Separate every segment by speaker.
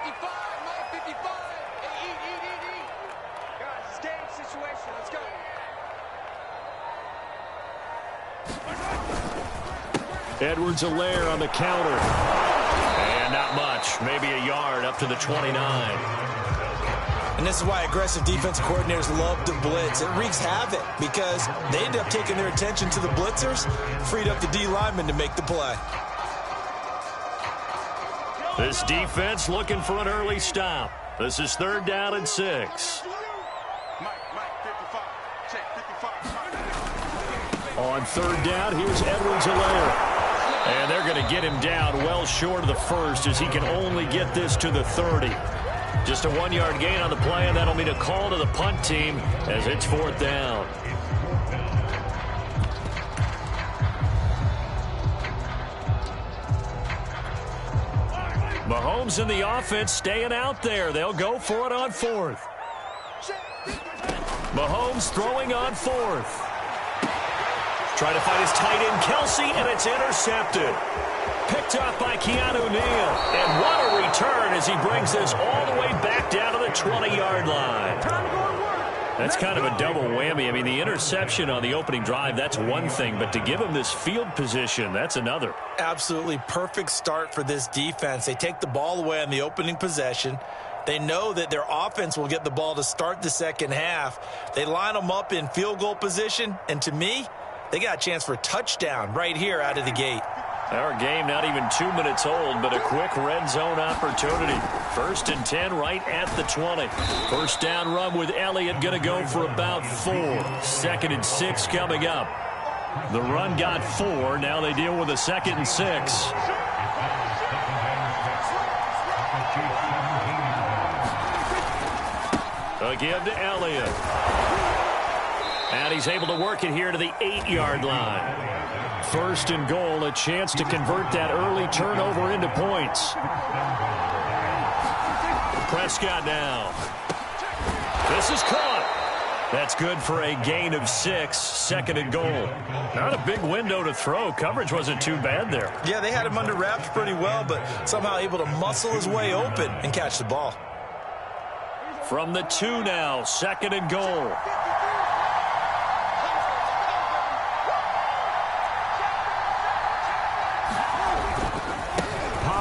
Speaker 1: Mike 55. Hey, eat. Guys, it's game situation. Let's go.
Speaker 2: Edwards-Helaire on the counter. And not much. Maybe a yard up to the 29.
Speaker 3: And this is why aggressive defense coordinators love to blitz. It wreaks havoc because they end up taking their attention to the blitzers, freed up the D lineman to make the play.
Speaker 2: This defense looking for an early stop. This is 3rd down and 6.
Speaker 1: Mike 55. Check 55.
Speaker 2: On 3rd down, here's Edwards-Helaire. And they're going to get him down well short of the first as he can only get this to the 30. Just a 1-yard gain on the play, and that'll mean a call to the punt team as it's 4th down. Mahomes and the offense staying out there. They'll go for it on 4th. Mahomes throwing on 4th. Trying to find his tight end, Kelsey, and it's intercepted. Picked up by Keanu Neal. And what a return as he brings this all the way back down to the 20-yard line. That's kind of a double whammy. I mean, the interception on the opening drive, that's one thing. But to give him this field position, that's another.
Speaker 3: Absolutely perfect start for this defense. They take the ball away on the opening possession. They know that their offense will get the ball to start the second half. They line them up in field goal position. And to me, they got a chance for a touchdown right here out of the gate.
Speaker 2: Our game not even 2 minutes old, but a quick red zone opportunity. 1st and 10 right at the 20. 1st down run with Elliott going to go for about 4. 2nd and 6 coming up. The run got 4. Now they deal with a 2nd and 6. A give to Elliott. And he's able to work it here to the 8-yard line. 1st and goal, a chance to convert that early turnover into points. Prescott now. This is caught. That's good for a gain of 6, 2nd and goal. Not a big window to throw. Coverage wasn't too bad there.
Speaker 3: Yeah, they had him under wraps pretty well, but somehow able to muscle his way open and catch the ball.
Speaker 2: From the 2 now, 2nd and goal.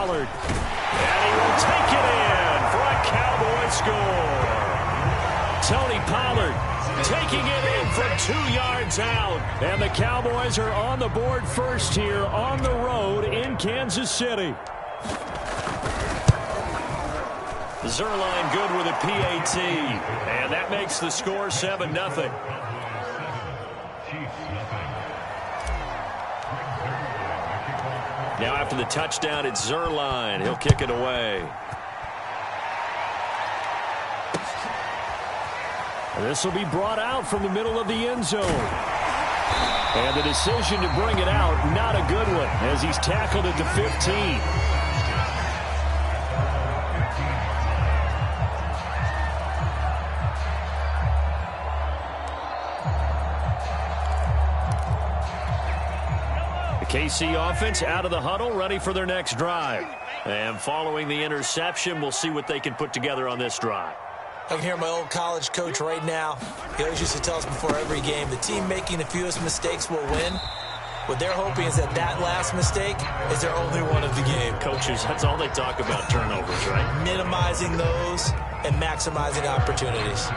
Speaker 2: And he will take it in for a Cowboy score. Tony Pollard taking it in from 2 yards out. And the Cowboys are on the board first here on the road in Kansas City. Zerline good with a PAT. And that makes the score 7-0. Now after the touchdown, it's Zerline. He'll kick it away. This will be brought out from the middle of the end zone. And the decision to bring it out, not a good one, as he's tackled at the 15. KC offense out of the huddle, ready for their next drive. And following the interception, we'll see what they can put together on this drive.
Speaker 3: I can hear my old college coach right now. He always used to tell us before every game, the team making the fewest mistakes will win. What they're hoping is that that last mistake is their only one of the game.
Speaker 2: Coaches, that's all they talk about, turnovers, right?
Speaker 3: Minimizing those and maximizing opportunities.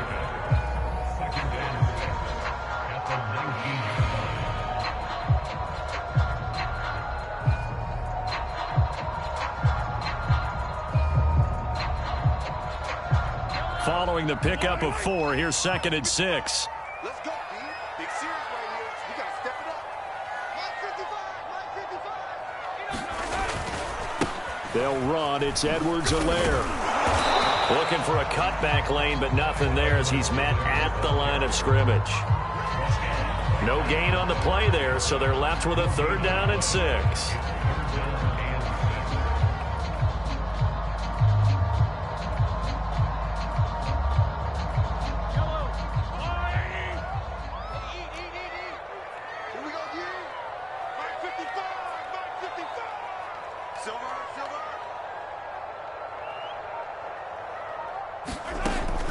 Speaker 2: Following the pickup of 4, here's 2nd and 6.
Speaker 1: Let's go, B. Big series right here. We got to step it up. Mike 55.
Speaker 2: They'll run. It's Edwards-Helaire. Looking for a cutback lane, but nothing there as he's met at the line of scrimmage. No gain on the play there, so they're left with a 3rd down and 6.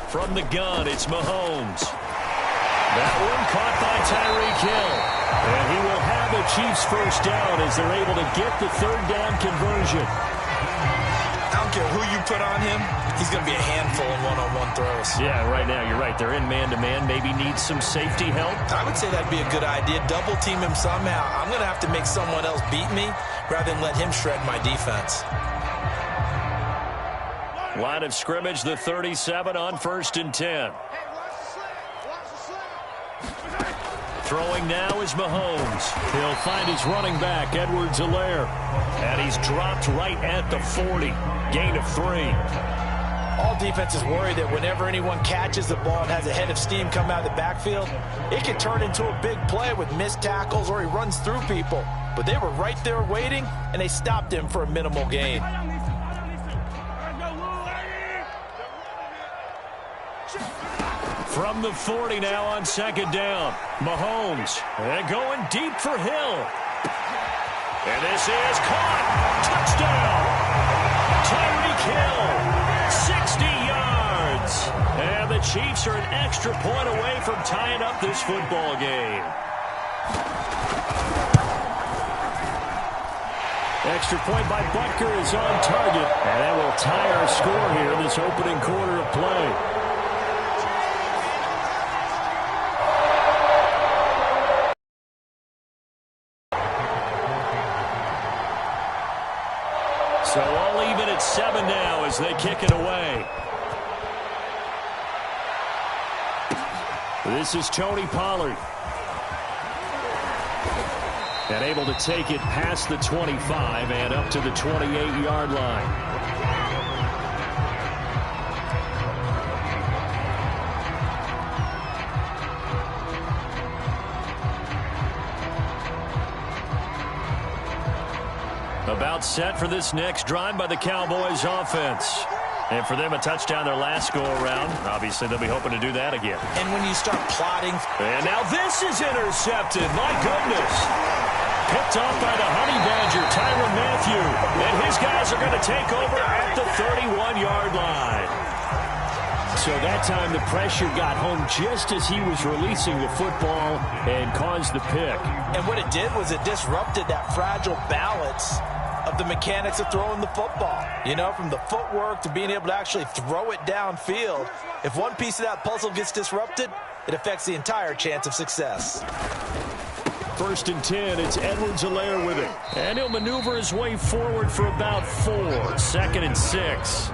Speaker 2: From the gun, it's Mahomes. That one caught by Tyreek Hill. And he will have the Chiefs first down as they're able to get the third down conversion.
Speaker 3: I don't care who you put on him, he's going to be a handful in one-on-one throws.
Speaker 2: Yeah, right now, you're right. They're in man-to-man. Maybe needs some safety help.
Speaker 3: I would say that'd be a good idea. Double team him somehow. I'm going to have to make someone else beat me rather than let him shred my defense.
Speaker 2: Line of scrimmage, the 37 on 1st and 10. Throwing now is Mahomes. He'll find his running back, Edwards-Helaire. And he's dropped right at the 40. Gain of 3.
Speaker 3: All defenses worry that whenever anyone catches the ball and has a head of steam come out of the backfield, it can turn into a big play with missed tackles or he runs through people. But they were right there waiting, and they stopped him for a minimal gain.
Speaker 2: From the 40 now on 2nd down. Mahomes. And going deep for Hill. And this is caught. Touchdown. Tyreek Hill. 60 yards. And the Chiefs are an extra point away from tying up this football game. Extra point by Butker is on target. And that will tie our score here in this opening quarter of play. So all even at 7 now as they kick it away. This is Tony Pollard. And able to take it past the 25 and up to the 28-yard line. About set for this next drive by the Cowboys offense. And for them, a touchdown their last go-around. Obviously, they'll be hoping to do that again.
Speaker 3: And when you start plotting...
Speaker 2: And now this is intercepted. My goodness. Picked off by the Honey Badger, Tyrann Mathieu. And his guys are going to take over at the 31-yard line. So that time the pressure got home just as he was releasing the football and caused the pick.
Speaker 3: And what it did was it disrupted that fragile balance of the mechanics of throwing the football. You know, from the footwork to being able to actually throw it downfield. If one piece of that puzzle gets disrupted, it affects the entire chance of success.
Speaker 2: 1st and 10, it's Edwards-Helaire with it. And he'll maneuver his way forward for about 4. 2nd and 6.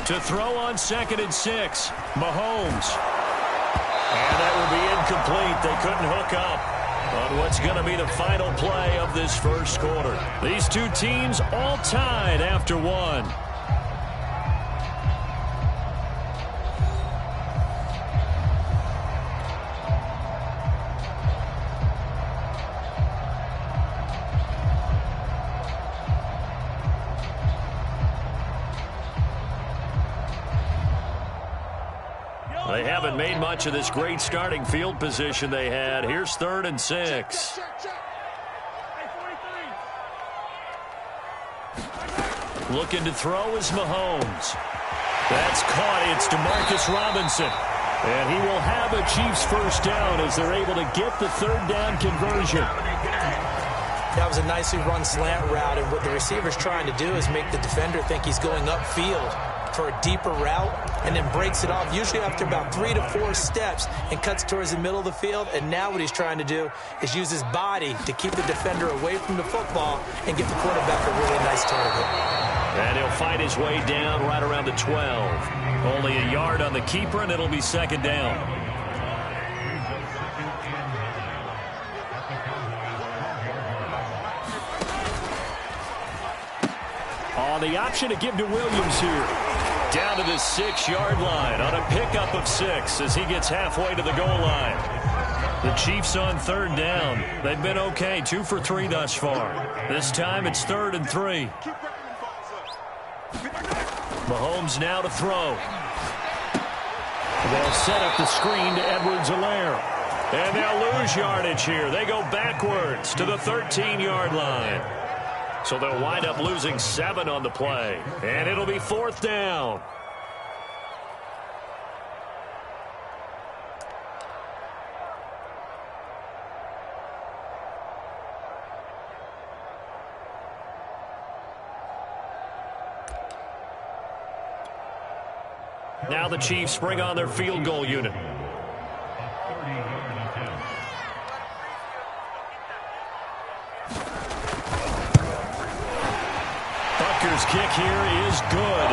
Speaker 2: To throw on 2nd and 6, Mahomes. And that will be incomplete. They couldn't hook up on what's going to be the final play of this first quarter. These two teams all tied after 1. They haven't made much of this great starting field position they had. Here's 3rd and 6. Looking to throw is Mahomes. That's caught. It's DeMarcus Robinson. And he will have a Chiefs first down as they're able to get the 3rd down conversion.
Speaker 3: That was a nicely run slant route, and what the receiver's trying to do is make the defender think he's going upfield for a deeper route, and then breaks it off, usually after about 3 to 4 steps, and cuts towards the middle of the field. And now what he's trying to do is use his body to keep the defender away from the football and give the quarterback a really nice target.
Speaker 2: And he'll fight his way down right around the 12. Only a yard on the keeper, and it'll be 2nd down. On the option to give to Williams here. Down to the 6-yard line on a pickup of 6 as he gets halfway to the goal line. The Chiefs on 3rd down. They've been okay, 2 for 3 thus far. This time it's 3rd and 3. Mahomes now to throw. They'll set up the screen to Edwards-Helaire. And they'll lose yardage here. They go backwards to the 13-yard line. So they'll wind up losing 7 on the play. And it'll be 4th down. Now the Chiefs bring on their field goal unit. Butker's kick here is good.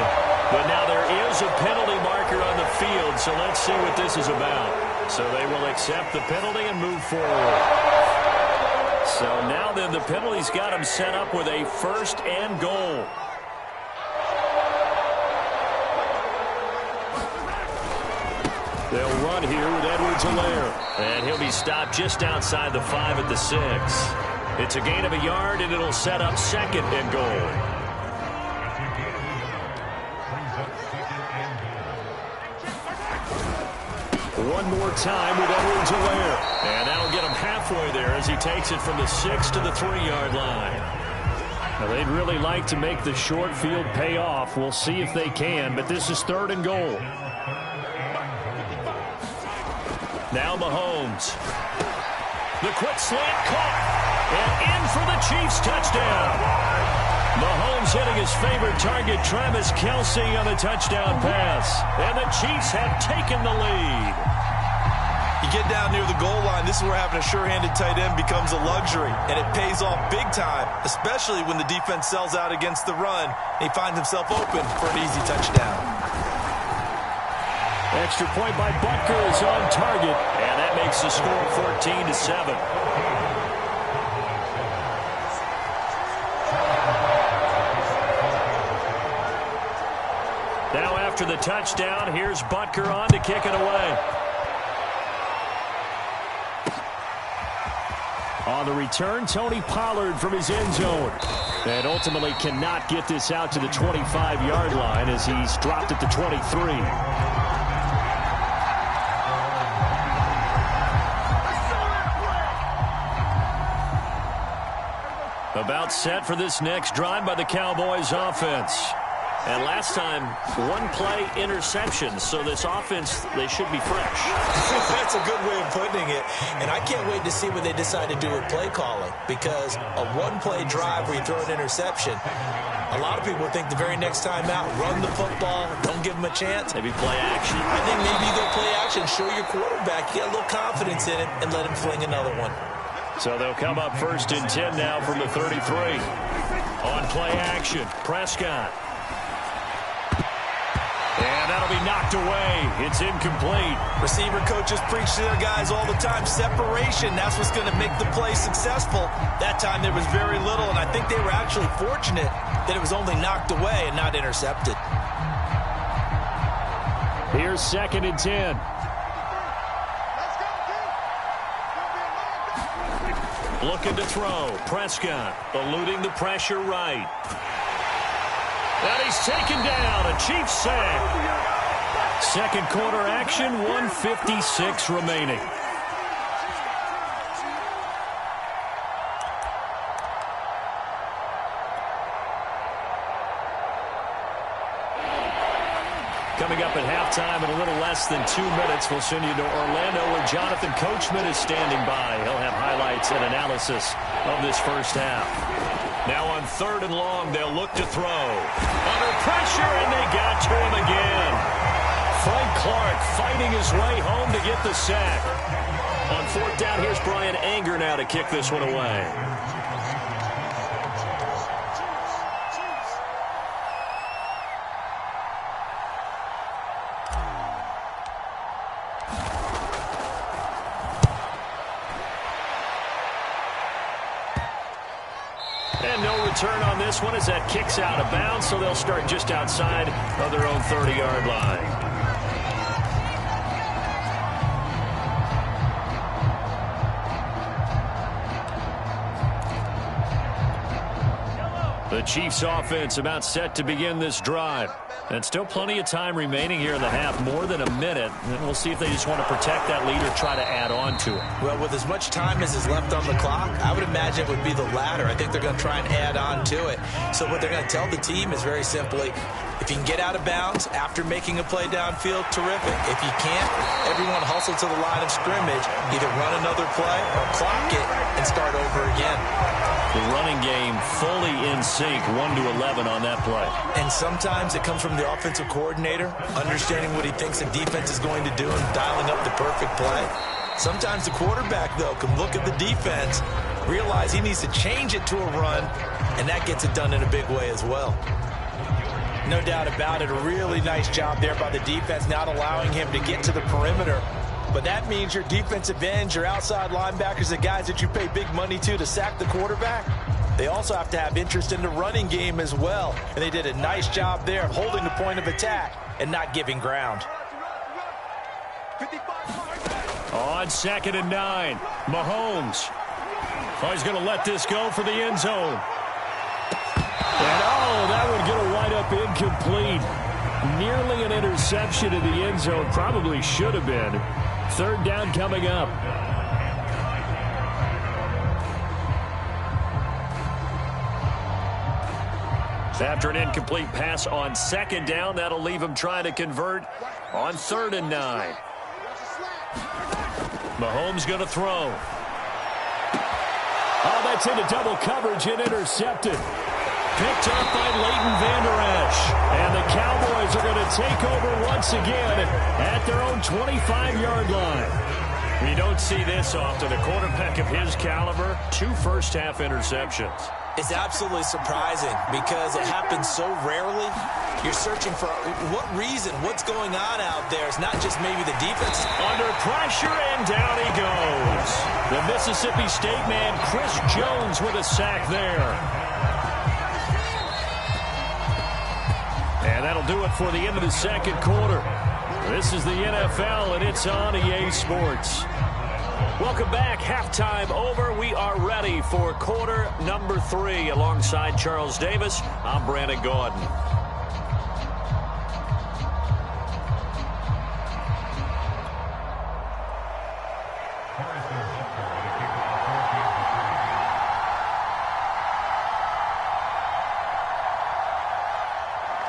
Speaker 2: But now there is a penalty marker on the field, so let's see what this is about. So they will accept the penalty and move forward. So now then the penalty's got them set up with a 1st and goal. They'll run here with Edwards-Helaire. And he'll be stopped just outside the 5 at the 6. It's a gain of a yard, and it'll set up 2nd and goal. One more time with Edwards-Helaire. And that'll get him halfway there as he takes it from the 6 to the 3-yard line. Now, they'd really like to make the short field pay off. We'll see if they can, but this is 3rd and goal. Now Mahomes. The quick slant caught. And in for the Chiefs touchdown. Mahomes hitting his favorite target, Travis Kelce, on the touchdown pass. And the Chiefs have taken the lead.
Speaker 3: You get down near the goal line, this is where having a sure-handed tight end becomes a luxury. And it pays off big time, especially when the defense sells out against the run. And he finds himself open for an easy touchdown.
Speaker 2: Extra point by Butker is on target, and that makes the score 14-7. Now after the touchdown, here's Butker on to kick it away. On the return, Tony Pollard from his end zone. And ultimately cannot get this out to the 25-yard line as he's dropped at the 23. About set for this next drive by the Cowboys offense. And last time, 1-play interception. So this offense, they should be fresh.
Speaker 3: That's a good way of putting it. And I can't wait to see what they decide to do with play calling. Because a 1-play drive where you throw an interception, a lot of people think the very next time out, run the football, don't give them a chance.
Speaker 2: Maybe play action.
Speaker 3: I think maybe you go play action, show your quarterback, get a little confidence in it, and let him fling another one.
Speaker 2: So they'll come up 1st and 10 now from the 33. On play action, Prescott. And that'll be knocked away. It's incomplete.
Speaker 3: Receiver coaches preach to their guys all the time. Separation, that's what's going to make the play successful. That time there was very little, and I think they were actually fortunate that it was only knocked away and not intercepted.
Speaker 2: Here's 2nd and 10. Looking to throw. Prescott eluding the pressure right. And he's taken down. A Chiefs sack. 2nd quarter action, 1:56 remaining. Coming up at halftime in a little less than 2 minutes, we'll send you to Orlando where Jonathan Coachman is standing by. He'll have highlights and analysis of this first half. Now on 3rd and long, they'll look to throw. Under pressure, and they got to him again. Frank Clark fighting his way home to get the sack. On 4th down, here's Brian Anger now to kick this one away. And no return on this one as that kicks out of bounds, so they'll start just outside of their own 30-yard line. The Chiefs offense about set to begin this drive. And still plenty of time remaining here in the half, more than a minute. And we'll see if they just want to protect that lead or try to add on to it.
Speaker 3: Well, with as much time as is left on the clock, I would imagine it would be the latter. I think they're going to try and add on to it. So what they're going to tell the team is very simply, if you can get out of bounds after making a play downfield, terrific. If you can't, everyone hustle to the line of scrimmage, either run another play or clock it and start over again.
Speaker 2: The running game fully in sync, 1-11 on that play.
Speaker 3: And sometimes it comes from the offensive coordinator, understanding what he thinks the defense is going to do and dialing up the perfect play. Sometimes the quarterback, though, can look at the defense, realize he needs to change it to a run, and that gets it done in a big way as well. No doubt about it, a really nice job there by the defense, not allowing him to get to the perimeter. But that means your defensive ends, your outside linebackers, the guys that you pay big money to sack the quarterback, they also have to have interest in the running game as well. And they did a nice job there of holding the point of attack and not giving ground.
Speaker 2: On 2nd and 9, Mahomes. Oh, he's going to let this go for the end zone. And that would get a wide up incomplete. Nearly an interception in the end zone. Probably should have been. 3rd down coming up. After an incomplete pass on 2nd down, that'll leave him trying to convert on 3rd and 9. Mahomes going to throw. Oh, that's into double coverage and intercepted. Picked up by Leighton Vander Esch. And the Cowboys are going to take over once again at their own 25-yard line. We don't see this often. A quarterback of his caliber, 2 first-half interceptions.
Speaker 3: It's absolutely surprising because it happens so rarely. You're searching for what reason, what's going on out there. It's not just maybe the defense.
Speaker 2: Under pressure, and down he goes. The Mississippi State man, Chris Jones, with a sack there. And that'll do it for the end of the 2nd quarter. This is the NFL, and it's on EA Sports. Welcome back. Halftime over. We are ready for quarter number 3. Alongside Charles Davis, I'm Brandon Gordon.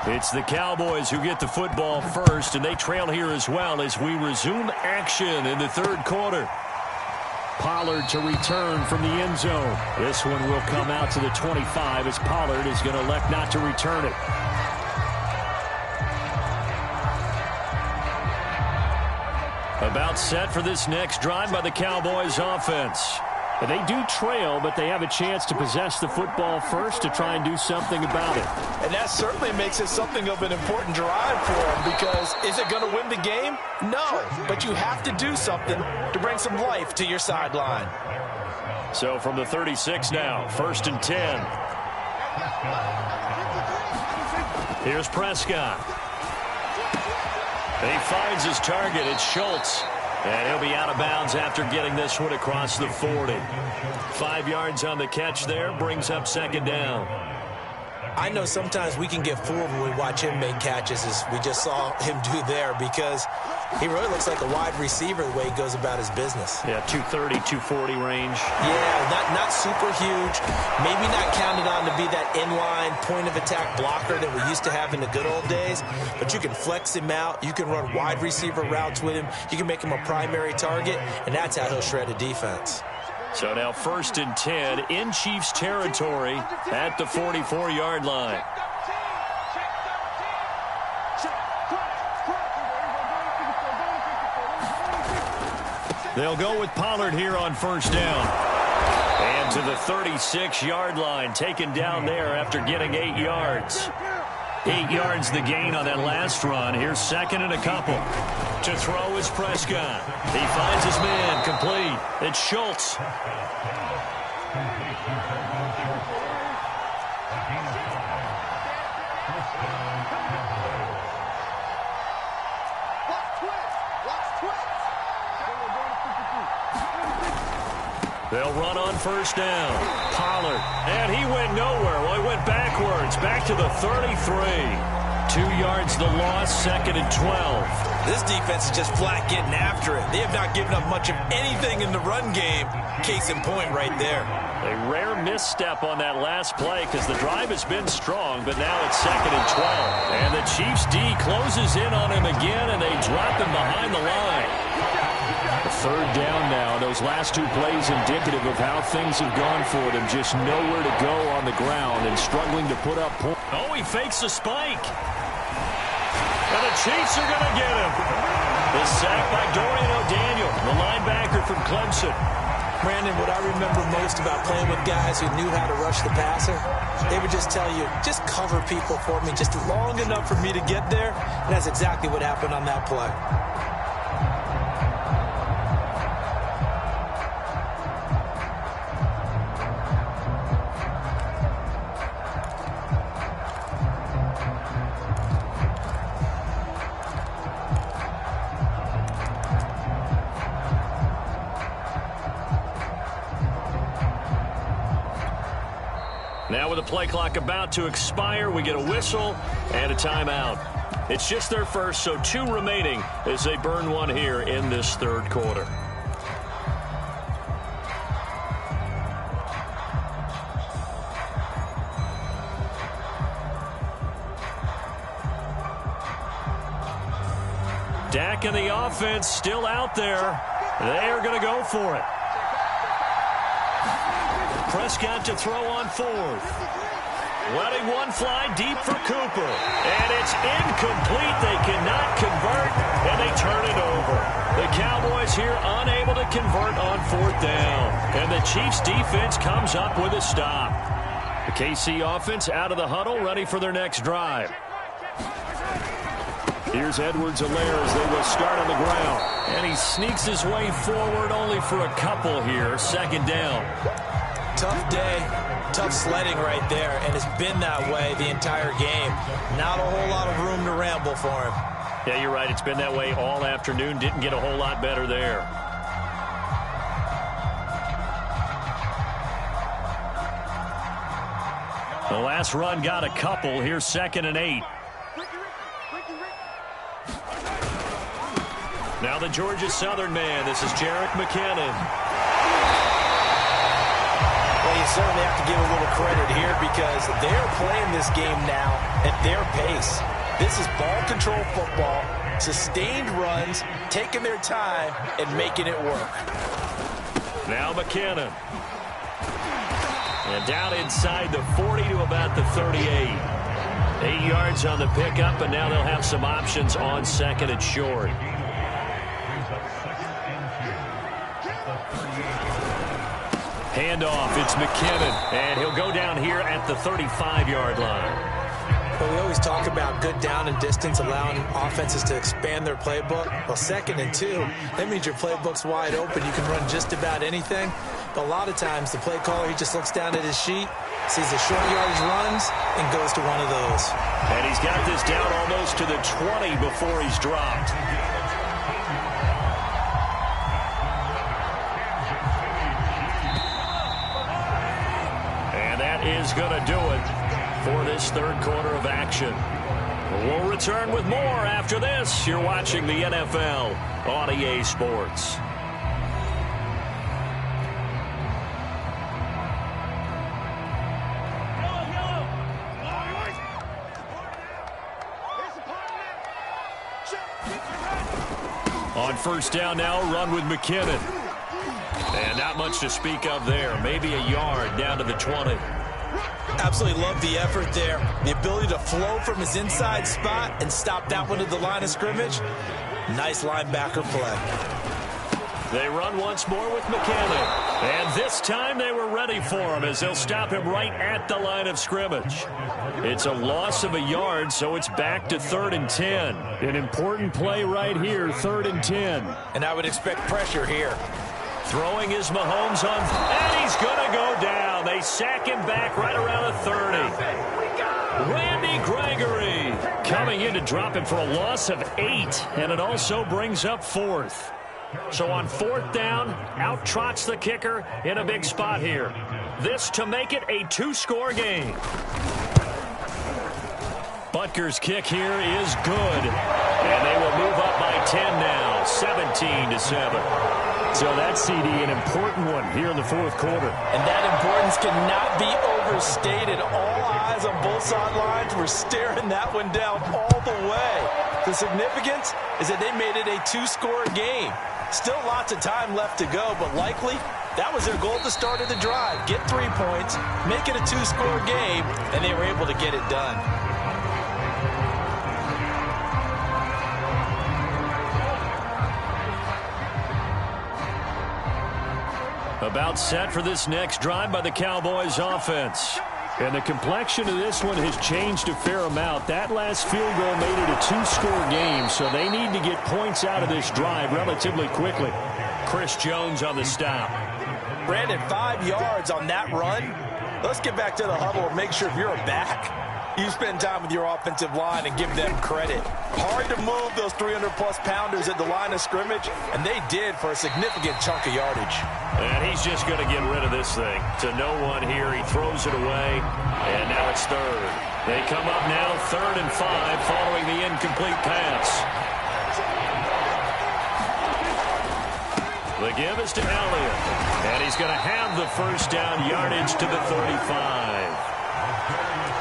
Speaker 2: It's the Cowboys who get the football first, and they trail here as well as we resume action in the 3rd quarter. Pollard to return from the end zone. This one will come out to the 25 as Pollard is going to elect not to return it. About set for this next drive by the Cowboys offense. And they do trail, but they have a chance to possess the football first to try and do something about it.
Speaker 3: And that certainly makes it something of an important drive for them, because is it going to win the game? No, but you have to do something to bring some life to your sideline.
Speaker 2: So from the 36 now, 1st and 10. Here's Prescott. He finds his target. It's Schultz. And he'll be out of bounds after getting this one across the 40. 5 yards on the catch there, brings up 2nd down.
Speaker 3: I know sometimes we can get fooled when we watch him make catches, as we just saw him do there, because he really looks like a wide receiver the way he goes about his business.
Speaker 2: Yeah, 230, 240 range.
Speaker 3: Yeah, not super huge. Maybe not counted on to be that inline point-of-attack blocker that we used to have in the good old days, but you can flex him out. You can run wide receiver routes with him. You can make him a primary target, and that's how he'll shred a defense.
Speaker 2: So now 1st and 10 in Chiefs territory at the 44-yard line. They'll go with Pollard here on 1st down. And to the 36-yard line, taken down there after getting 8 yards. 8 yards the gain on that last run. Here's 2nd and a couple. To throw is Prescott. He finds his man, complete. It's Schultz. They'll run on first down. Pollard, and he went nowhere. Well, he went backwards, back to the 33. 2 yards the loss, 2nd and 12.
Speaker 3: This defense is just flat getting after it. They have not given up much of anything in the run game. Case in point right there.
Speaker 2: A rare misstep on that last play because the drive has been strong, but now it's 2nd and 12. And the Chiefs D closes in on him again, and they drop him behind the line. A 3rd down now. Those last 2 plays indicative of how things have gone for them. Just nowhere to go on the ground and struggling to put up points. Oh, he fakes a spike. And the Chiefs are going to get him. The sack by Dorian O'Daniel, the linebacker from Clemson.
Speaker 3: Brandon, what I remember most about playing with guys who knew how to rush the passer, they would just tell you, just cover people for me just long enough for me to get there. And that's exactly what happened on that play.
Speaker 2: Now with the play clock about to expire, we get a whistle and a timeout. It's just their first, so 2 remaining as they burn one here in this 3rd quarter. Dak and the offense still out there. They are going to go for it. Prescott to throw on 4th. Letting one fly deep for Cooper. And it's incomplete. They cannot convert, and they turn it over. The Cowboys here unable to convert on 4th down. And the Chiefs defense comes up with a stop. The KC offense out of the huddle, ready for their next drive. Here's Edwards-Helaire as they will start on the ground. And he sneaks his way forward only for a couple here. 2nd down.
Speaker 3: Tough day, tough sledding right there, and it's been that way the entire game. Not a whole lot of room to ramble for him.
Speaker 2: Yeah, you're right. It's been that way all afternoon. Didn't get a whole lot better there. The last run got a couple. Here's 2nd and 8. Now the Georgia Southern man. This is Jerick McKinnon.
Speaker 3: Well, you certainly have to give a little credit here because they're playing this game now at their pace. This is ball control football, sustained runs, taking their time, and making it work.
Speaker 2: Now McKinnon. And down inside the 40 to about the 38. 8 yards on the pickup, and now they'll have some options on 2nd and short. Handoff, it's McKinnon, and he'll go down here at the 35-yard line.
Speaker 3: Well, we always talk about good down and distance, allowing offenses to expand their playbook. Well, 2nd and 2, that means your playbook's wide open. You can run just about anything. But a lot of times, the play caller, he just looks down at his sheet, sees the short yardage runs, and goes to one of those.
Speaker 2: And he's got this down almost to the 20 before he's dropped. Is going to do it for this 3rd quarter of action. We'll return with more after this. You're watching the NFL on EA Sports. On 1st down now, run with McKinnon. And not much to speak of there. Maybe a yard down to the 20.
Speaker 3: Absolutely love the effort there. The ability to flow from his inside spot and stop that one at the line of scrimmage. Nice linebacker play.
Speaker 2: They run once more with McKinnon. And this time they were ready for him as they'll stop him right at the line of scrimmage. It's a loss of a yard, so it's back to 3rd and 10. An important play right here, 3rd and 10.
Speaker 3: And I would expect pressure here.
Speaker 2: Throwing is Mahomes on, and he's going to go down. They sack him back right around the 30. Randy Gregory coming in to drop him for a loss of 8, and it also brings up 4th. So on 4th down, out trots the kicker in a big spot here. This to make it a 2-score game. Butker's kick here is good. And they will move up by 10 now, 17-7. So that CD, an important one here in the 4th quarter.
Speaker 3: And that importance cannot be overstated. All eyes on both sidelines were staring that one down all the way. The significance is that they made it a 2-score game. Still lots of time left to go, but likely that was their goal at the start of the drive. Get 3 points, make it a 2-score game, and they were able to get it done.
Speaker 2: About set for this next drive by the Cowboys offense. And the complexion of this one has changed a fair amount. That last field goal made it a 2-score game, so they need to get points out of this drive relatively quickly. Chris Jones on the stop.
Speaker 3: Brandon, 5 yards on that run. Let's get back to the huddle and make sure if you're a back, you spend time with your offensive line and give them credit. Hard to move those 300-plus pounders at the line of scrimmage, and they did for a significant chunk of yardage.
Speaker 2: And he's just going to get rid of this thing. To no one here. He throws it away, and now it's 3rd. They come up now 3rd and 5 following the incomplete pass. The give is to Elliott, and he's going to have the 1st down yardage to the 35.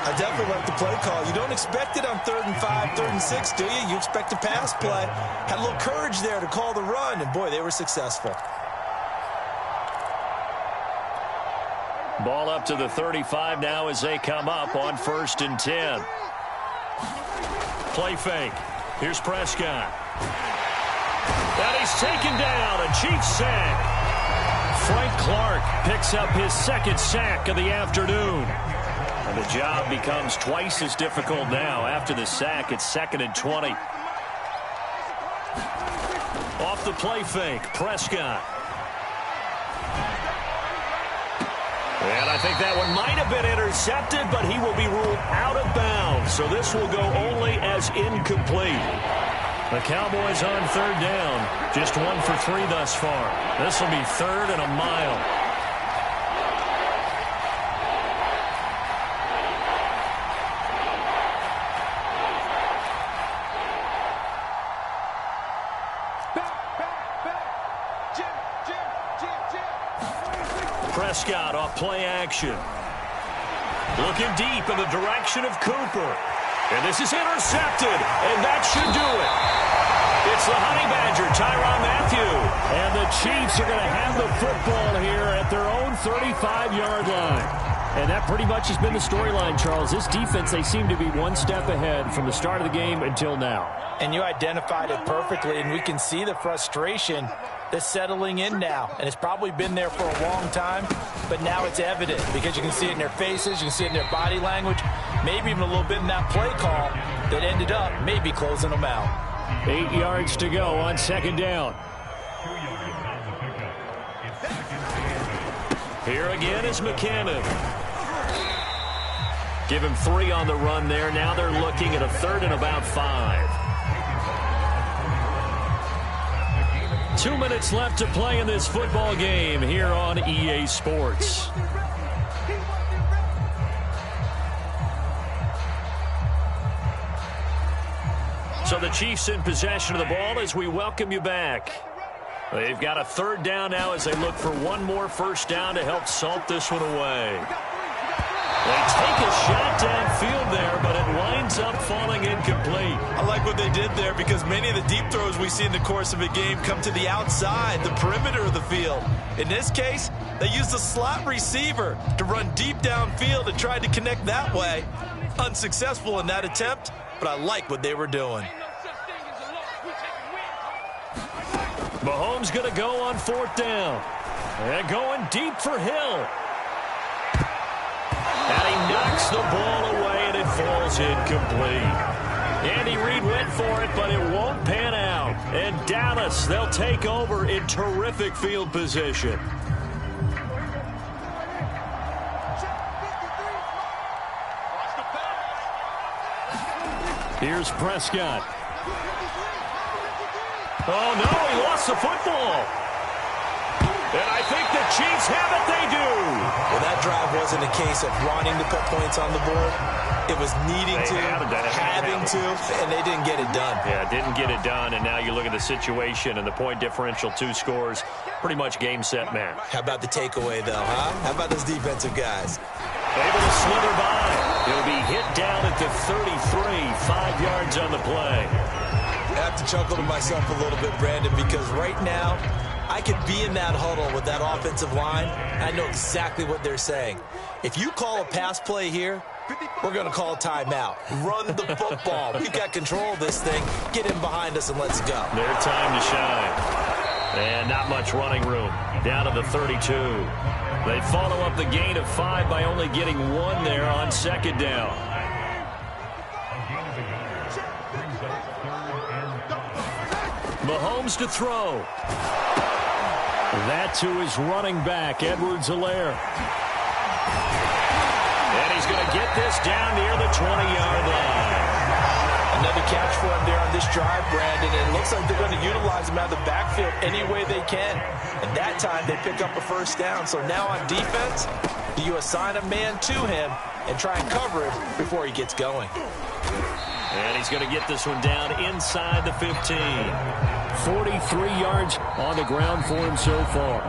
Speaker 3: I definitely like the play call. You don't expect it on 3rd and 5, 3rd and 6, do you? You expect a pass play. Had a little courage there to call the run, and boy, they were successful.
Speaker 2: Ball up to the 35 now as they come up on 1st and 10. Play fake. Here's Prescott. And he's taken down. A Chiefs sack. Frank Clark picks up his 2nd sack of the afternoon. And the job becomes twice as difficult now. After the sack, it's 2nd and 20. Off the play fake, Prescott. And I think that one might have been intercepted, but he will be ruled out of bounds. So this will go only as incomplete. The Cowboys on 3rd down. Just 1 for 3 thus far. This will be 3rd and a mile. Prescott off play action. Looking deep in the direction of Cooper. And this is intercepted. And that should do it. It's the Honey Badger, Tyrann Mathieu. And the Chiefs are going to have the football here at their own 35-yard line. And that pretty much has been the storyline, Charles. This defense, they seem to be one step ahead from the start of the game until now.
Speaker 3: And you identified it perfectly, and we can see the frustration that's settling in now. And it's probably been there for a long time, but now it's evident because you can see it in their faces, you can see it in their body language, maybe even a little bit in that play call that ended up maybe closing them out.
Speaker 2: 8 yards to go on 2nd down. Here again is McKinnon. Give him 3 on the run there. Now they're looking at a 3rd and about 5. 2 minutes left to play in this football game here on EA Sports. So the Chiefs in possession of the ball as we welcome you back. They've got a 3rd down now as they look for one more 1st down to help salt this one away. They take a shot downfield there, but it winds up falling incomplete.
Speaker 3: I like what they did there because many of the deep throws we see in the course of a game come to the outside, the perimeter of the field. In this case, they used a slot receiver to run deep downfield and tried to connect that way. Unsuccessful in that attempt, but I like what they were doing.
Speaker 2: Mahomes going to go on 4th down. And going deep for Hill. And he knocks the ball away, and it falls incomplete. Andy Reid went for it, but it won't pan out. And Dallas, they'll take over in terrific field position. Here's Prescott. Oh, no, he lost the football. And I think the Chiefs have it. They do.
Speaker 3: Well, that drive wasn't a case of wanting to put points on the board. It was needing to, having to, and they didn't get it done.
Speaker 2: Yeah, didn't get it done, and now you look at the situation and the point differential, 2 scores, pretty much game, set, match.
Speaker 3: How about the takeaway, though, huh? How about those defensive guys?
Speaker 2: Able to slither by. He'll be hit down at the 33, 5 yards on the play.
Speaker 3: I have to chuckle to myself a little bit, Brandon, because right now I could be in that huddle with that offensive line, and I know exactly what they're saying. If you call a pass play here, we're going to call a timeout. Run the football. We've got control of this thing. Get in behind us and let's go.
Speaker 2: Their time to shine. And not much running room. Down to the 32. They follow up the gain of 5 by only getting 1 there on second down. Mahomes to throw. That to his running back, Edwards-Helaire. And he's going to get this down near the 20-yard line.
Speaker 3: Another catch for him there on this drive, Brandon, and it looks like they're going to utilize him out of the backfield any way they can. And that time they pick up a first down. So now on defense, do you assign a man to him and try and cover him before he gets going?
Speaker 2: And he's going to get this one down inside the 15. 43 yards on the ground for him so far.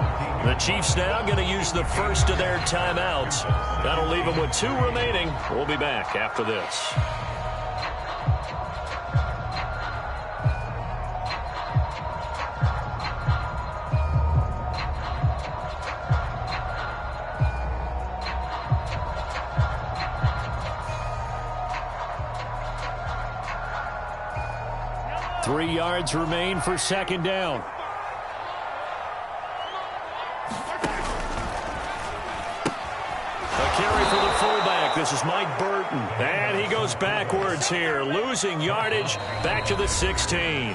Speaker 2: The Chiefs now going to use the first of their timeouts. That'll leave them with 2 remaining. We'll be back after this. Three yards remain for second down. A carry for the fullback. This is Mike Burton. And he goes backwards here, losing yardage back to the 16.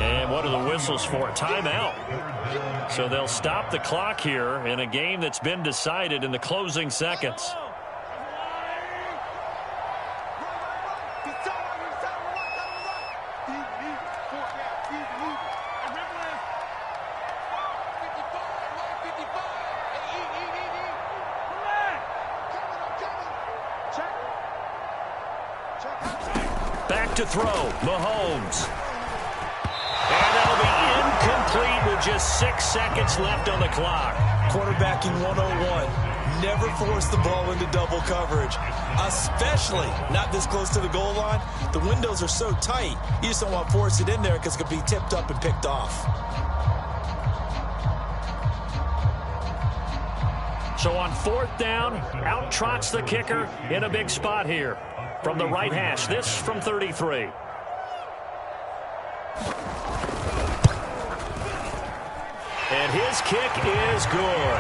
Speaker 2: And what are the whistles for? Timeout. So they'll stop the clock here in a game that's been decided in the closing seconds. Back to throw, Mahomes. And that'll be incomplete with just 6 seconds left on the clock.
Speaker 3: Quarterbacking 101. Never force the ball into double coverage, especially not this close to the goal line. The windows are so tight, you just don't want to force it in there because it could be tipped up and picked off.
Speaker 2: So on 4th down, out trots the kicker in a big spot here. From the right hash, this from 33. And his kick is good.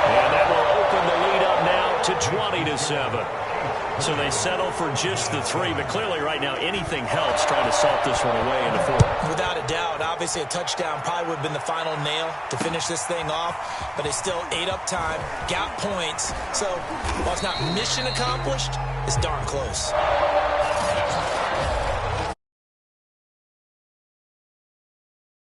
Speaker 2: And that will open the lead up now to 20-7. So they settle for just the 3, but clearly right now anything helps trying to salt this one away in the 4th.
Speaker 3: Without a doubt, obviously a touchdown probably would have been the final nail to finish this thing off, but it still ate up time, got points. So while it's not mission accomplished, it's darn close.